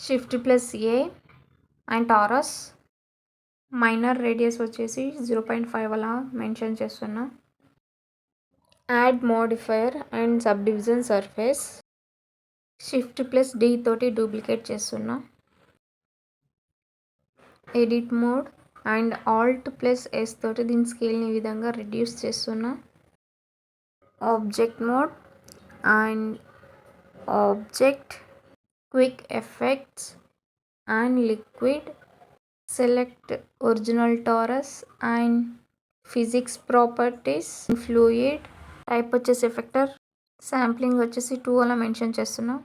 Shift plus A and torus. Minor radius వచ్చేసి 0.5 అలా mention చేస్తున్నా. Add modifier and subdivision surface. Shift plus D తోటి duplicate చేస్తున్నా. Edit mode and alt plus S తోటి దీని స్కేల్ని ఈ విధంగా రిడ్యూస్ చేస్తున్నా. Object mode and object, quick effects and liquid. Select original torus and physics properties, fluid. Type వచ్చేసి effector. Sampling వచ్చేసి 2 అలా మెన్షన్ చేస్తున్నా.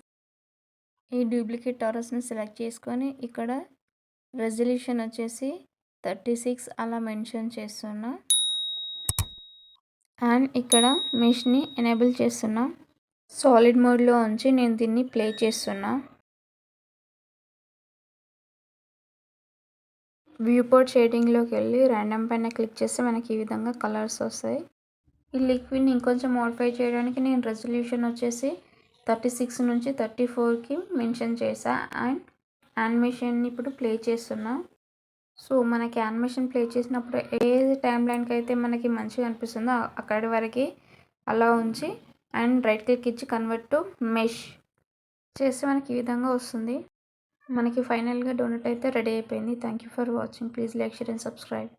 ఈ డూప్లికేట్ టారస్ని సెలెక్ట్ చేసుకొని ఇక్కడ రెజల్యూషన్ వచ్చేసి 36 అలా మెన్షన్ చేస్తున్నా. అండ్ ఇక్కడ మెష్ని ఎనేబుల్ చేస్తున్నా. సాలిడ్ మోడ్లో ఉంచి నేను దీన్ని ప్లే చేస్తున్నా. వ్యూపోర్ట్ షేడింగ్లోకి వెళ్ళి ర్యాండమ్ పైన క్లిక్ చేస్తే మనకి ఈ విధంగా కలర్స్ వస్తాయి. ఈ లిక్విడ్ని ఇంకొంచెం మోడిఫై చేయడానికి నేను రెజల్యూషన్ వచ్చేసి 36 నుంచి 34కి మెన్షన్ చేసా. అండ్ యానిమేషన్ని ఇప్పుడు ప్లే చేస్తున్నా. సో మనకి యానిమేషన్ ప్లే చేసినప్పుడు ఏ టైం లైన్కి అయితే మనకి మంచిగా అనిపిస్తుందో అక్కడి వరకు అలా ఉంచి అండ్ రైట్ క్లిక్ ఇచ్చి కన్వర్ట్ టు మెష్ చేస్తే మనకి ఈ విధంగా వస్తుంది. మనకి ఫైనల్గా డోనట్ అయితే రెడీ అయిపోయింది. Thank you for watching. Please like, share and subscribe.